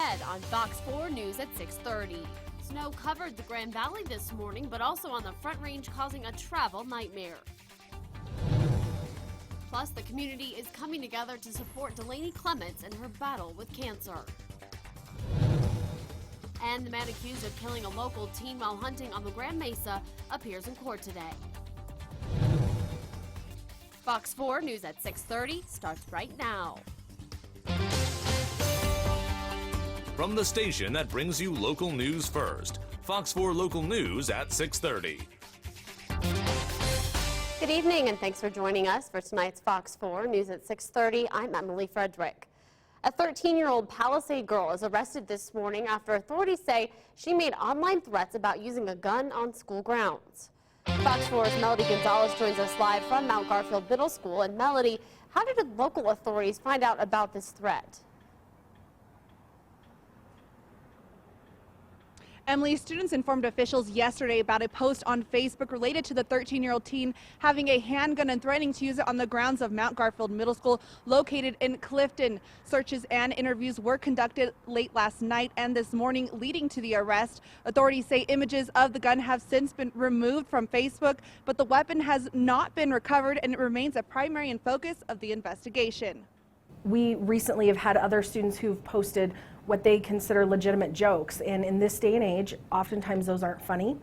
ahead on Fox 4 News at 6:30. Snow covered the Grand Valley this morning, but also on the Front Range, causing a travel nightmare. Plus, the community is coming together to support Delaney Clements in her battle with cancer. And the man accused of killing a local teen while hunting on the Grand Mesa appears in court today. Fox 4 News at 6:30 starts right now. From the station that brings you local news first, Fox 4 Local News at 6:30. Good evening and thanks for joining us for tonight's Fox 4 News at 6:30. I'm Emily Frederick. A 13-year-old Palisade girl is arrested this morning after authorities say she made online threats about using a gun on school grounds. Fox 4's Melody Gonzalez joins us live from Mount Garfield Middle School. And Melody, how did local authorities find out about this threat? Emily, students informed officials yesterday about a post on Facebook related to the 13-year-old teen having a handgun and threatening to use it on the grounds of Mount Garfield Middle School located in Clifton. Searches and interviews were conducted late last night and this morning, leading to the arrest. Authorities say images of the gun have since been removed from Facebook, but the weapon has not been recovered and it remains a primary and focus of the investigation. We recently have had other students who've posted what they consider legitimate jokes, and in this day and age, oftentimes those aren't funny.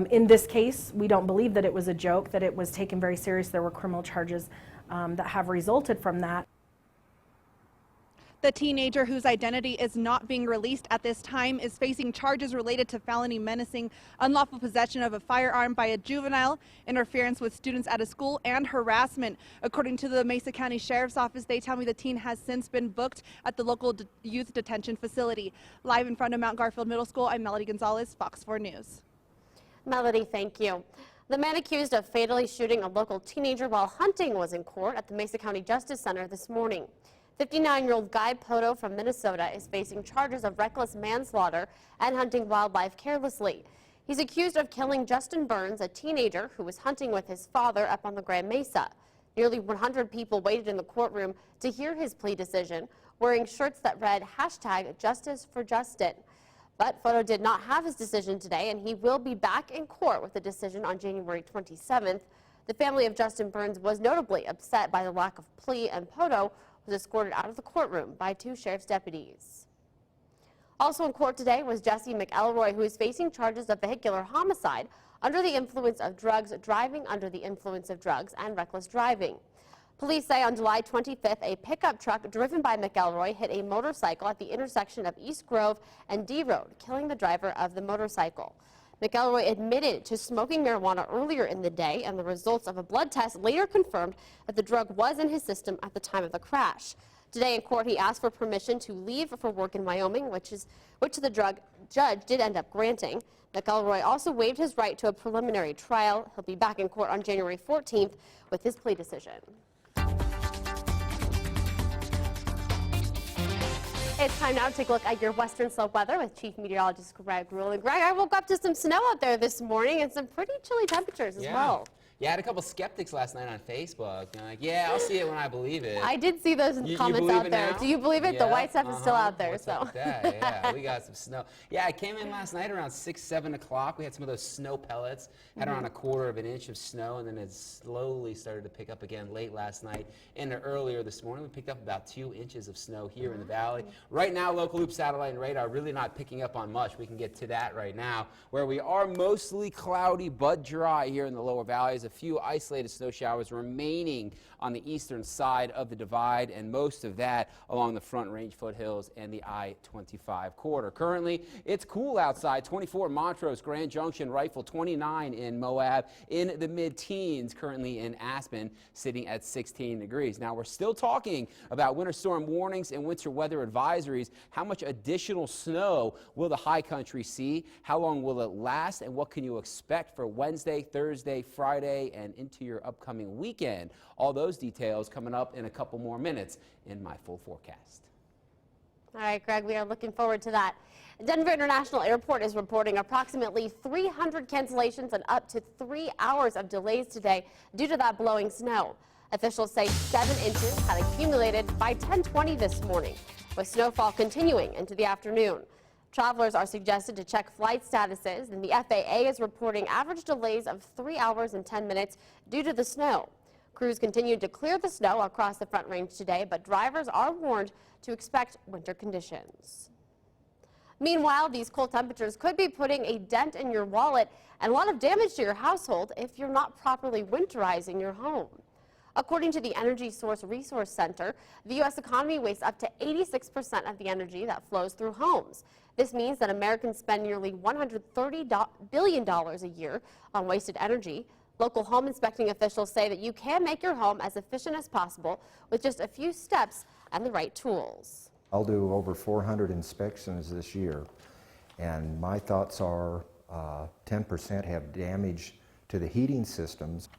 In this case, we don't believe that it was a joke, that it was taken very serious. There were criminal charges that have resulted from that. The teenager, whose identity is not being released at this time, is facing charges related to felony menacing, unlawful possession of a firearm by a juvenile, interference with students at a school, and harassment. According to the Mesa County Sheriff's Office, they tell me the teen has since been booked at the local youth detention facility. Live in front of Mount Garfield Middle School, I'm Melody Gonzalez, Fox 4 News. Melody, thank you. The man accused of fatally shooting a local teenager while hunting was in court at the Mesa County Justice Center this morning. 59-year-old Guy Poto from Minnesota is facing charges of reckless manslaughter and hunting wildlife carelessly. He's accused of killing Justin Burns, a teenager who was hunting with his father up on the Grand Mesa. Nearly 100 people waited in the courtroom to hear his plea decision, wearing shirts that read #JusticeForJustin. But Poto did not have his decision today, and he will be back in court with the decision on January 27th. The family of Justin Burns was notably upset by the lack of plea, and Poto was escorted out of the courtroom by 2 sheriff's deputies. Also in court today was Jesse McElroy, who is facing charges of vehicular homicide under the influence of drugs, driving under the influence of drugs, and reckless driving. Police say on July 25th, a pickup truck driven by McElroy hit a motorcycle at the intersection of East Grove and D Road, killing the driver of the motorcycle. McElroy admitted to smoking marijuana earlier in the day, and the results of a blood test later confirmed that the drug was in his system at the time of the crash. Today in court, he asked for permission to leave for work in Wyoming, which the drug judge did end up granting. McElroy also waived his right to a preliminary trial. He'll be back in court on January 14th with his plea decision. It's time now to take a look at your Western Slope weather with Chief Meteorologist Greg Rule. And Greg, I woke up to some snow out there this morning and some pretty chilly temperatures as well. Yeah, I had a couple skeptics last night on Facebook. They're like, yeah, I'll see it when I believe it. I did see those comments out there. Do you believe it? Yeah, the white stuff is still out there. What's up with that? Yeah, we got some snow. Yeah, I came in last night around 6, 7 o'clock. We had some of those snow pellets. Had around 1/4 of an inch of snow, and then it slowly started to pick up again late last night. And earlier this morning, we picked up about 2 inches of snow here in the valley. Right now, local loop satellite and radar really not picking up on much. We can get to that right now, where we are mostly cloudy but dry here in the lower valleys. A few isolated snow showers remaining on the eastern side of the divide, and most of that along the Front Range foothills and the I-25 corridor. Currently, it's cool outside. 24 in Montrose, Grand Junction, Rifle, 29 in Moab, in the mid-teens, currently in Aspen, sitting at 16 degrees. Now, we're still talking about winter storm warnings and winter weather advisories. How much additional snow will the high country see? How long will it last? And what can you expect for Wednesday, Thursday, Friday, and into your upcoming weekend? All those details coming up in a couple more minutes in my full forecast. All right, Greg, we are looking forward to that. Denver International Airport is reporting approximately 300 cancellations and up to 3 hours of delays today due to that blowing snow. Officials say 7 inches had accumulated by 10:20 this morning. with snowfall continuing into the afternoon. Travelers are suggested to check flight statuses, and the FAA is reporting average delays of 3 hours and 10 minutes due to the snow. Crews continued to clear the snow across the Front Range today, but drivers are warned to expect winter conditions. Meanwhile, these cold temperatures could be putting a dent in your wallet and a lot of damage to your household if you're not properly winterizing your home. According to the Energy Source Resource Center, the U.S. economy wastes up to 86% of the energy that flows through homes. This means that Americans spend nearly $130 billion a year on wasted energy. Local home inspecting officials say that you can make your home as efficient as possible with just a few steps and the right tools. I'll do over 400 inspections this year, and my thoughts are 10% have damage to the heating systems.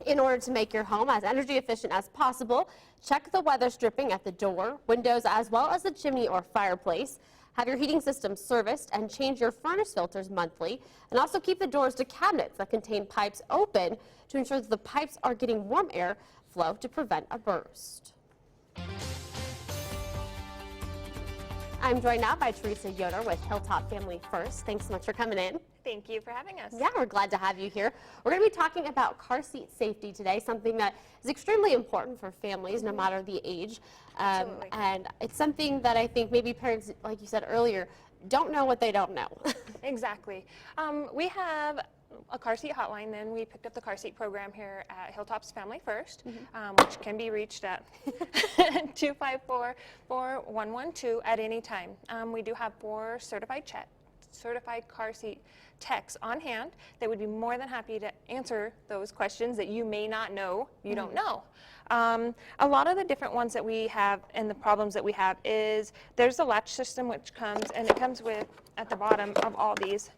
In order to make your home as energy efficient as possible, check the weather stripping at the door, windows, as well as the chimney or fireplace. Have your heating system serviced and change your furnace filters monthly, and also keep the doors to cabinets that contain pipes open to ensure that the pipes are getting warm air flow to prevent a burst. I'm joined now by Teresa Yoder with Hilltop Family First. Thanks so much for coming in. Thank you for having us. Yeah, we're glad to have you here. We're going to be talking about car seat safety today, something that is extremely important for families, no matter the age. Absolutely. And it's something that I think maybe parents, like you said earlier, don't know what they don't know. Exactly. We have a car seat hotline. Then we picked up the car seat program here at Hilltop's Family First, which can be reached at 254-4112 at any time. We do have 4 certified car seat techs on hand. They would be more than happy to answer those questions that you may not know you don't know. A lot of the different ones that we have and the problems that we have is there's the latch system, which comes, and it comes with, at the bottom of all these,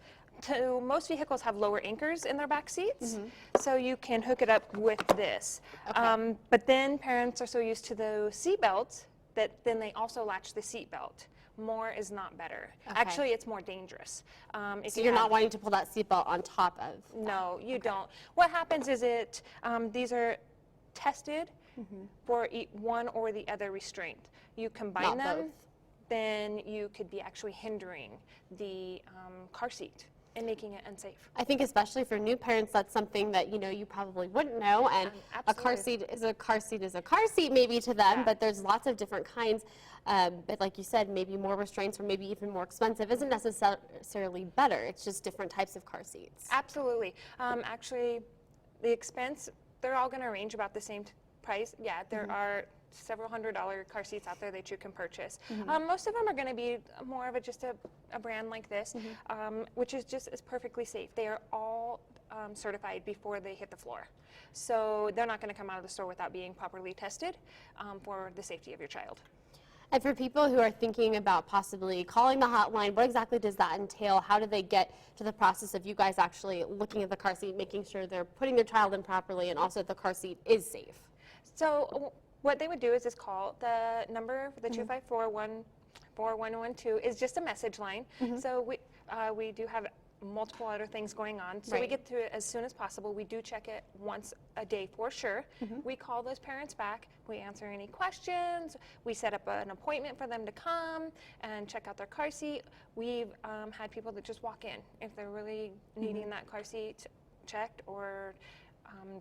most vehicles have lower anchors in their back seats, so you can hook it up with this. Okay. But then parents are so used to those seat belts that then they also latch the seat belt. More is not better. Okay. Actually, it's more dangerous. So you're not wanting to pull that seatbelt on top of that. No, you don't. What happens is these are tested for one or the other restraint. You combine Not them, both. then you could be actually hindering the car seat and making it unsafe. I think especially for new parents, that's something that you probably wouldn't know. And a car seat is a car seat maybe to them, Yeah. but there's lots of different kinds. But like you said, maybe more restraints or maybe even more expensive isn't necessarily better. It's just different types of car seats. Absolutely. Actually, the expense, they're all going to range about the same price. Yeah, there are several $100 car seats out there that you can purchase. Most of them are going to be more of just a brand like this, which is perfectly safe. They are all certified before they hit the floor. So they're not going to come out of the store without being properly tested for the safety of your child. And for people who are thinking about possibly calling the hotline, what exactly does that entail? How do they get to the process of you guys actually looking at the car seat, making sure they're putting their child in properly and also the car seat is safe? So what they would do is just call the number, the 254-4112 is just a message line. So we do have multiple other things going on. So we Right. get to it as soon as possible. We do check it once a day for sure. We call those parents back. We answer any questions. We set up an appointment for them to come and check out their car seat. We've had people that just walk in if they're really needing that car seat checked or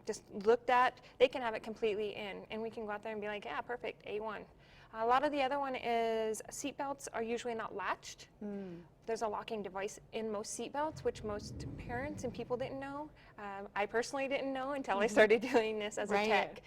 just looked at. They can have it completely in, and we can go out there and be like, yeah, perfect, A1. A lot of the other one is seat belts are usually not latched. There's a locking device in most seat belts, which most parents and people didn't know. I personally didn't know until I started doing this as a tech.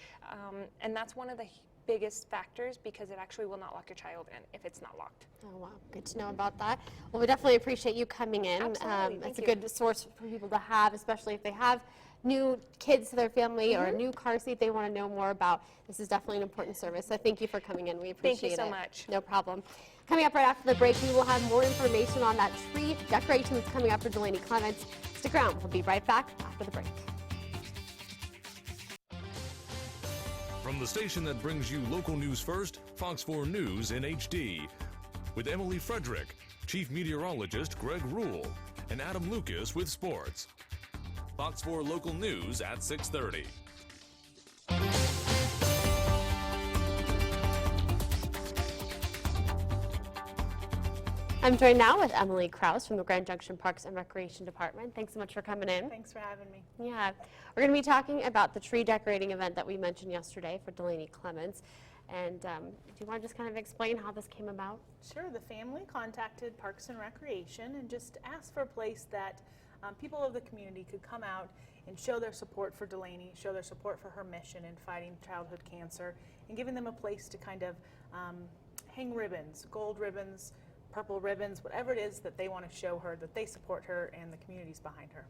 And that's one of the biggest factors because it actually will not lock your child in if it's not locked. Oh, wow. Good to know about that. Well, we definitely appreciate you coming in. Absolutely. It's Thank a you. good source for people to have, especially if they have new kids to their family or a new car seat they want to know more about. This is definitely an important service. So thank you for coming in. We appreciate it. Thank you so much. No problem. Coming up right after the break, we will have more information on that tree decoration that's coming up for Delaney Clements. Stick around. We'll be right back after the break. From the station that brings you local news first, Fox 4 News in HD. With Emily Frederick, Chief Meteorologist Greg Rule, and Adam Lucas with sports. Fox 4 Local News at 6:30. I'm joined now with Emily Krause from the Grand Junction Parks and Recreation Department. Thanks so much for coming in. Thanks for having me. Yeah, we're going to be talking about the tree decorating event that we mentioned yesterday for Delaney Clements. And do you want to just kind of explain how this came about? Sure, the family contacted Parks and Recreation and just asked for a place that people of the community could come out and show their support for Delaney, show their support for her mission in fighting childhood cancer, and giving them a place to kind of hang ribbons, gold ribbons, purple ribbons, whatever it is that they want to show her, that they support her and the communities behind her.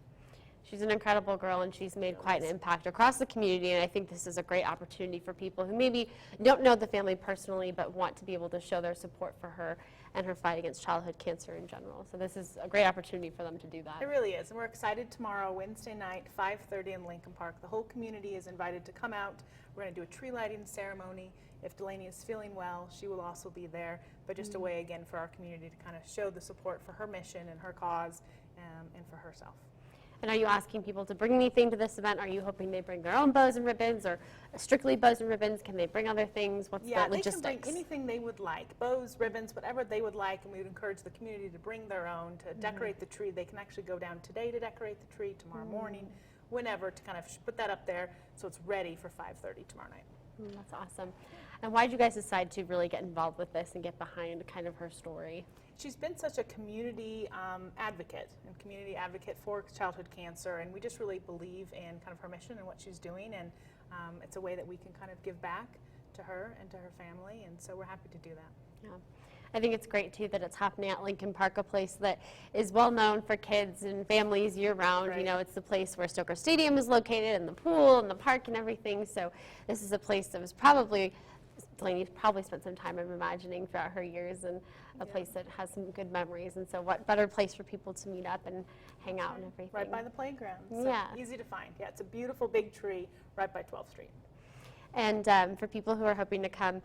She's an incredible girl, and she's made quite an impact across the community, and I think this is a great opportunity for people who maybe don't know the family personally but want to be able to show their support for her and her fight against childhood cancer in general. So this is a great opportunity for them to do that. It really is, and we're excited tomorrow, Wednesday night, 5:30 in Lincoln Park. The whole community is invited to come out. We're going to do a tree lighting ceremony. If Delaney is feeling well, she will also be there, but just a way again for our community to kind of show the support for her mission and her cause and for herself. And are you asking people to bring anything to this event? Are you hoping they bring their own bows and ribbons, or strictly bows and ribbons? Can they bring other things? What's the logistics? They can bring anything they would like, bows, ribbons, whatever they would like, and we would encourage the community to bring their own to decorate the tree. They can actually go down today to decorate the tree, tomorrow morning, whenever, to kind of put that up there so it's ready for 5:30 tomorrow night. That's awesome. And why did you guys decide to really get involved with this and get behind kind of her story? She's been such a community advocate for childhood cancer, and we just really believe in kind of her mission and what she's doing, and it's a way that we can kind of give back to her and to her family, and so we're happy to do that. Yeah. I think it's great too that it's happening at Lincoln Park, a place that is well known for kids and families year round. Right. You know, it's the place where Stoker Stadium is located, and the pool and the park and everything. So this is a place that was probably, Delaney's probably spent some time, I'm imagining, throughout her years, and a place that has some good memories. And so what better place for people to meet up and hang out and everything. Right by the playground. So Yeah. easy to find. Yeah, it's a beautiful big tree right by 12th Street. And for people who are hoping to come,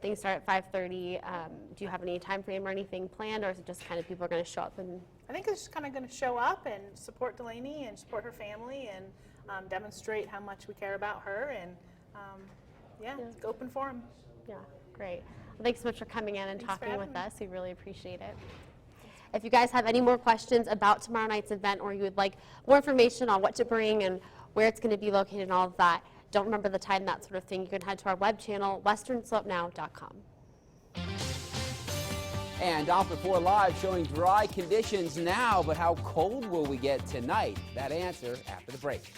things start at 5:30. Do you have any time frame or anything planned, or is it just kind of people are going to show up? And I think it's just kind of going to show up and support Delaney and support her family and demonstrate how much we care about her, and it's open forum. yeah, great. Well, thanks so much for coming in and Thanks for talking with having me. us. We really appreciate it. If you guys have any more questions about tomorrow night's event, or you would like more information on what to bring and where it's going to be located and all of that, don't remember the time, that sort of thing, you can head to our web channel, westernslopenow.com. And Alpha 4 Live showing dry conditions now, but how cold will we get tonight? That answer after the break.